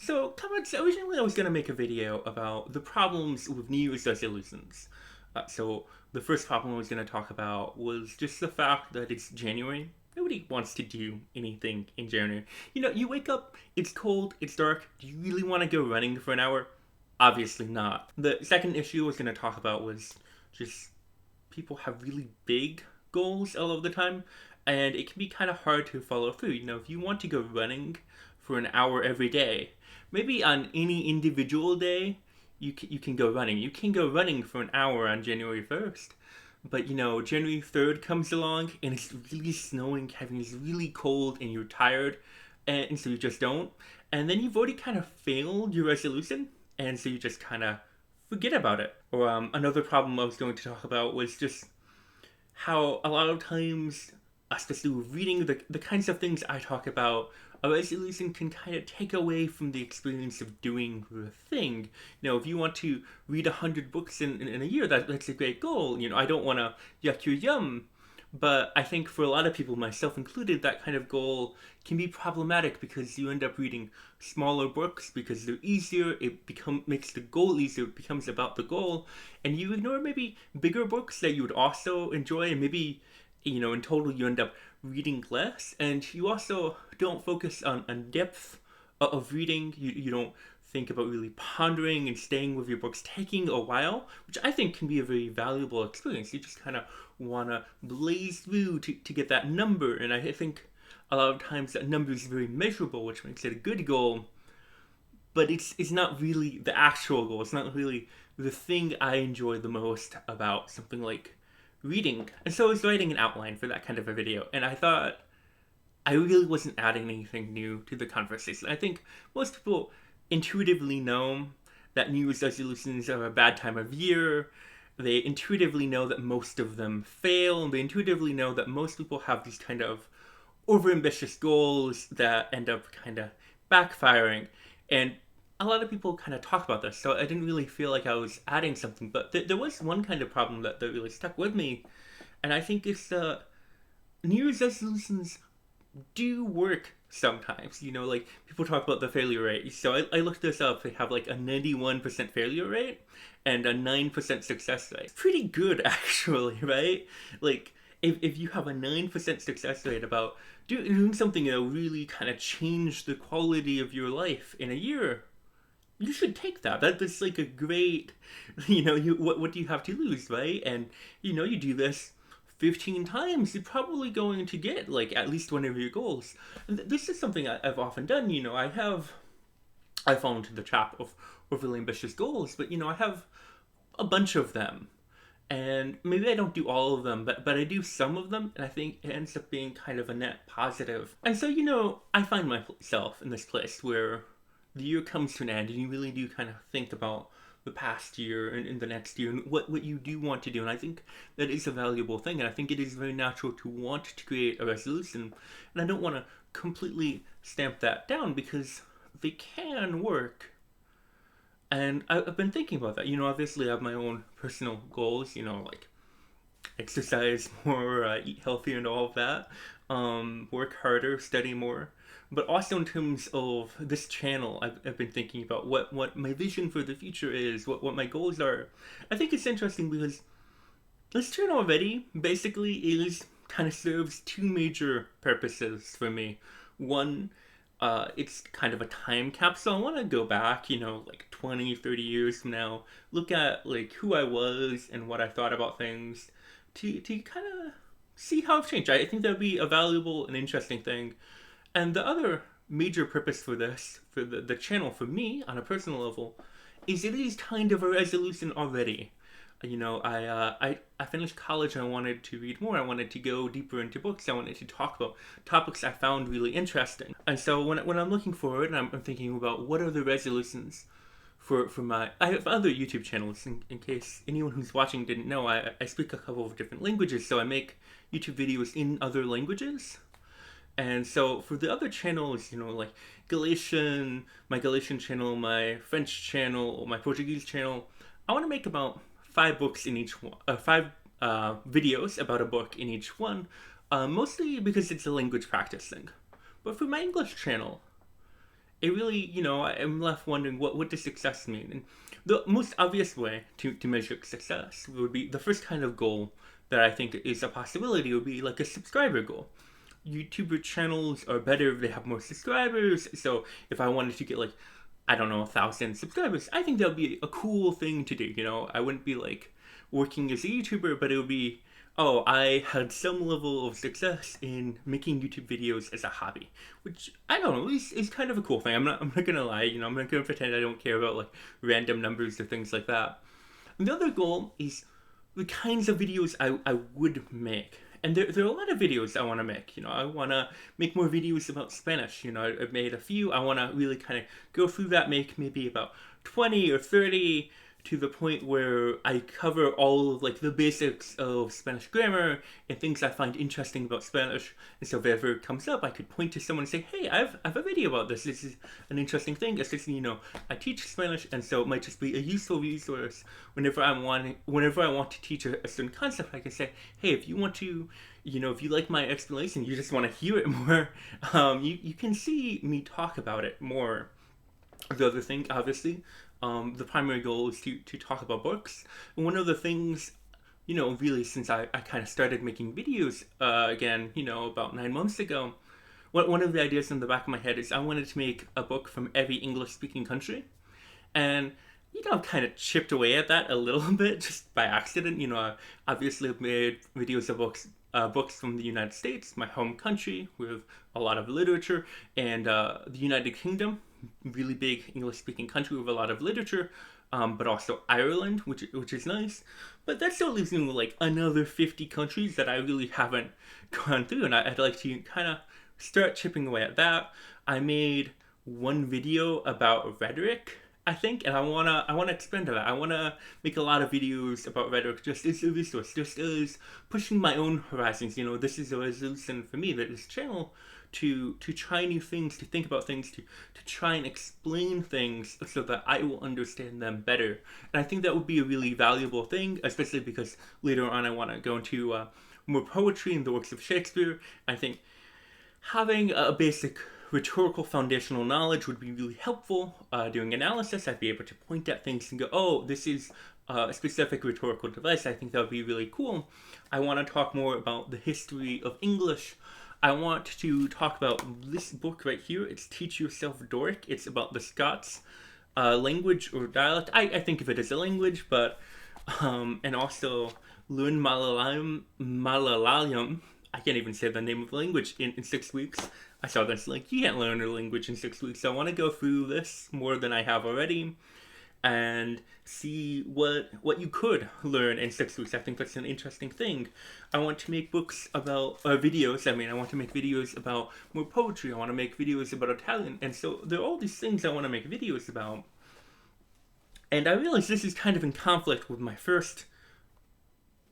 So, comments, originally I was going to make a video about the problems with New Year's resolutions. So, the first problem I was going to talk about was just the fact that it's January. Nobody wants to do anything in January. You know, you wake up, it's cold, it's dark. Do you really want to go running for an hour? Obviously not. The second issue I was going to talk about was just people have really big goals all of the time, and it can be kind of hard to follow through. You know, if you want to go running for an hour every day, maybe on any individual day, you can go running. You can go running for an hour on January 1st. But you know, January 3rd comes along and it's really snowing, having is really cold, and you're tired, and so you just don't. And then you've already kind of failed your resolution, and so you just kind of forget about it. Or another problem I was going to talk about was just how a lot of times, especially with reading, the kinds of things I talk about, a resolution can kind of take away from the experience of doing the thing. You know, if you want to read 100 books in a year, that's a great goal. You know, I don't want to yuck your yum, but I think for a lot of people, myself included, that kind of goal can be problematic because you end up reading smaller books because they're easier. Makes the goal easier. It becomes about the goal, and you ignore maybe bigger books that you would also enjoy, and maybe in total you end up reading less, and you also don't focus on depth of reading. You don't think about really pondering and staying with your books, taking a while, which I think can be a very valuable experience. You just kind of want to blaze through to get that number, and I think a lot of times that number is very measurable, which makes it a good goal, but it's not really the actual goal. It's not really the thing I enjoy the most about something like reading. And so I was writing an outline for that kind of a video, and I thought I really wasn't adding anything new to the conversation. I think most people intuitively know that New Year's resolutions are a bad time of year. They intuitively know that most of them fail. They intuitively know that most people have these kind of overambitious goals that end up kind of backfiring. And a lot of people kind of talk about this, so I didn't really feel like I was adding something. But there was one kind of problem that really stuck with me, and I think it's New Year's resolutions do work sometimes. You know, like people talk about the failure rate. So I looked this up. They have like a 91% failure rate and a 9% success rate. It's pretty good, actually, right? Like, if you have a 9% success rate about doing something that'll really kind of change the quality of your life in a year, you should take that. That's like a great, what do you have to lose, right? And you do this 15 times, you're probably going to get like at least one of your goals. And this is something I've often done. I fall into the trap of overly ambitious goals, but I have a bunch of them. And maybe I don't do all of them, but I do some of them, and I think it ends up being kind of a net positive. And so, I find myself in this place where the year comes to an end, and you really do kind of think about the past year and in the next year and what you do want to do. And I think that is a valuable thing, and I think it is very natural to want to create a resolution. And I don't want to completely stamp that down because they can work. And I've been thinking about that. Obviously I have my own personal goals, like exercise more, eat healthier, and all of that. Work harder, study more. But also in terms of this channel, I've been thinking about what my vision for the future is, what my goals are. I think it's interesting because this channel already basically is kind of serves two major purposes for me. One, it's kind of a time capsule. I want to go back, like 20, 30 years from now, look at like who I was and what I thought about things to kind of see how I've changed. I think that would be a valuable and interesting thing. And the other major purpose for this, for the channel, for me on a personal level, is it is kind of a resolution already. I finished college and I wanted to read more. I wanted to go deeper into books. I wanted to talk about topics I found really interesting. And so when I'm looking forward and I'm thinking about what are the resolutions for my... I have other YouTube channels, in case anyone who's watching didn't know. I speak a couple of different languages, so I make YouTube videos in other languages. And so for the other channels, like my Galician channel, my French channel, my Portuguese channel, I want to make about 5 books in each one, 5 videos about a book in each one, mostly because it's a language practice thing. But for my English channel, it really, I'm left wondering what does success mean? And the most obvious way to measure success would be the first kind of goal that I think is a possibility would be like a subscriber goal. YouTuber channels are better if they have more subscribers. So if I wanted to get like, I don't know, 1,000 subscribers, I think that would be a cool thing to do. I wouldn't be like working as a YouTuber, but it would be, oh, I had some level of success in making YouTube videos as a hobby, which I don't know is kind of a cool thing. I'm not gonna lie, I'm not gonna pretend I don't care about like random numbers or things like that. And the other goal is the kinds of videos I would make. And there are a lot of videos I want to make. I want to make more videos about Spanish. I've made a few. I want to really kind of go through that, make maybe about 20 or 30 to the point where I cover all of like the basics of Spanish grammar and things I find interesting about Spanish. And so if it ever comes up, I could point to someone and say, hey, I have a video about this. This is an interesting thing. Especially, I teach Spanish, and so it might just be a useful resource whenever I want to teach a certain concept. I can say, hey, if you want to, if you like my explanation, you just want to hear it more, you can see me talk about it more. The other thing, obviously, the primary goal is to talk about books. And one of the things, really since I kind of started making videos again, about 9 months ago, one of the ideas in the back of my head is I wanted to make a book from every English speaking country. And, I've kind of chipped away at that a little bit just by accident. I obviously have made videos of books from the United States, my home country, with a lot of literature, and the United Kingdom, really big English-speaking country with a lot of literature, but also Ireland, which is nice. But that still leaves me with like another 50 countries that I really haven't gone through, and I'd like to kind of start chipping away at that. I made one video about rhetoric, I think, and I wanna expand on that. I wanna make a lot of videos about rhetoric just as a resource, just as pushing my own horizons. This is a resolution for me that this channel to try new things, to think about things, to try and explain things so that I will understand them better. And I think that would be a really valuable thing, especially because later on I want to go into more poetry and the works of Shakespeare. I think having a basic rhetorical foundational knowledge would be really helpful. Doing analysis, I'd be able to point at things and go, oh, this is a specific rhetorical device. I think that would be really cool. I want to talk more about the history of English. I want to talk about this book right here. It's Teach Yourself Doric. It's about the Scots language or dialect. I think of it as a language, but and also Learn Malayalam. I can't even say the name of the language in 6 weeks. I saw this like, you can't learn a language in 6 weeks. So I want to go through this more than I have already and see what you could learn in 6 weeks. I think that's an interesting thing. I want to make books about videos. I want to make videos about more poetry. I want to make videos about Italian. And so there are all these things I want to make videos about. And I realize this is kind of in conflict with my first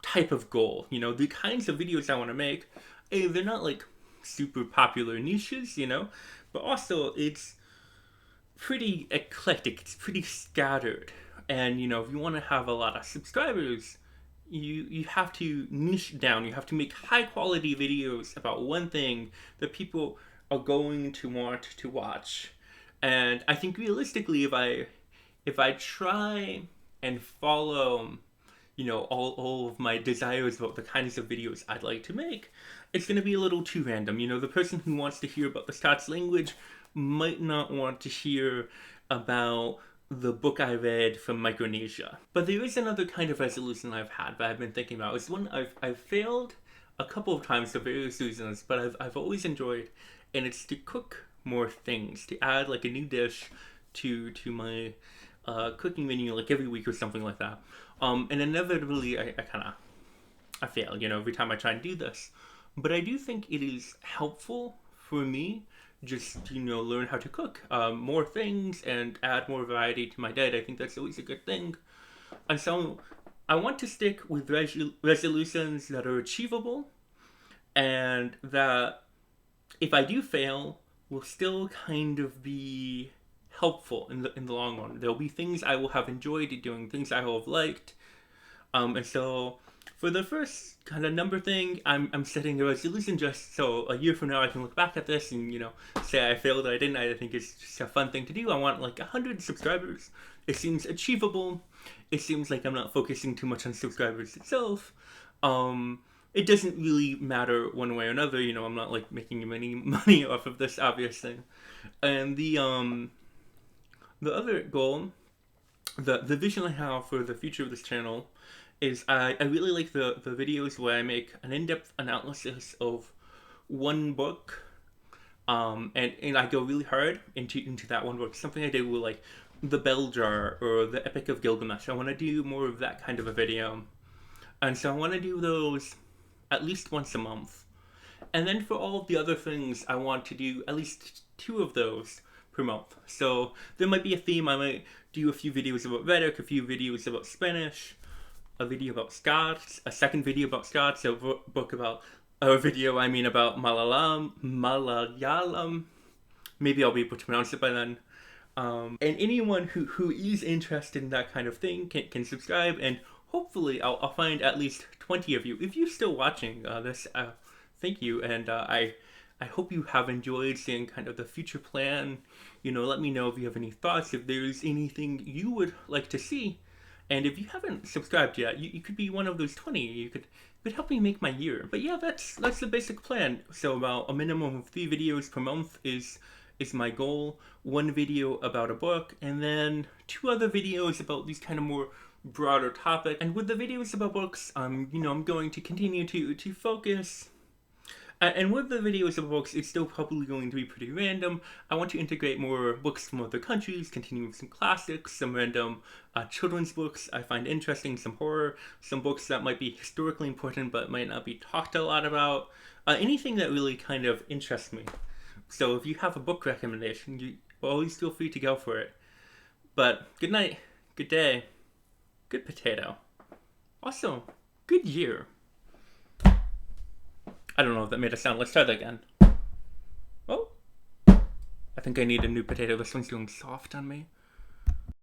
type of goal. The kinds of videos I want to make, they're not like super popular niches, but also it's pretty eclectic, it's pretty scattered. And if you want to have a lot of subscribers, you have to niche down. You have to make high quality videos about one thing that people are going to want to watch. And I think realistically, if I try and follow all of my desires about the kinds of videos I'd like to make, it's going to be a little too random. The person who wants to hear about the Scots language might not want to hear about the book I read from Micronesia. But there is another kind of resolution I've had that I've been thinking about. It's one I've failed a couple of times for various reasons, but I've always enjoyed, and it's to cook more things, to add like a new dish to my cooking menu like every week or something like that. And inevitably I fail, every time I try and do this. But I do think it is helpful for me just to, learn how to cook more things and add more variety to my diet. I think that's always a good thing. And so I want to stick with resolutions that are achievable and that if I do fail will still kind of be helpful in the long run. There'll be things I will have enjoyed doing, things I will have liked. And so For the first kind of number thing, I'm setting a resolution just so a year from now I can look back at this and, say I failed or I didn't. I think it's just a fun thing to do. I want like 100 subscribers. It seems achievable. It seems like I'm not focusing too much on subscribers itself. It doesn't really matter one way or another. I'm not like making any money off of this, obviously. And the other goal, the vision I have for the future of this channel is I really like the videos where I make an in-depth analysis of one book, and I go really hard into that one book. Something I did with like the Bell Jar or the Epic of Gilgamesh. I want to do more of that kind of a video, and so I want to do those at least once a month. And then for all of the other things, I want to do at least 2 of those per month. So there might be a theme. I might do a few videos about Vedic, a few videos about Spanish, a video about Scots, a second video about Scots, a book about a video I mean about Malayalam. Maybe I'll be able to pronounce it by then. And anyone who is interested in that kind of thing can subscribe, and hopefully I'll find at least 20 of you. If you're still watching this, thank you, and I hope you have enjoyed seeing kind of the future plan. Let me know if you have any thoughts, if there's anything you would like to see. And if you haven't subscribed yet, you could be one of those 20. You could help me make my year. But yeah, that's the basic plan. So about a minimum of 3 videos per month is my goal. 1 video about a book, and then 2 other videos about these kind of more broader topics. And with the videos about books, I'm going to continue to focus. And with the videos of books, it's still probably going to be pretty random. I want to integrate more books from other countries, continue with some classics, some random children's books I find interesting, some horror, some books that might be historically important but might not be talked a lot about. Anything that really kind of interests me. So if you have a book recommendation, you always feel free to go for it. But good night, good day, good potato. Also, good year. I don't know if that made a sound. Let's try that again. Oh. I think I need a new potato. This one's doing soft on me.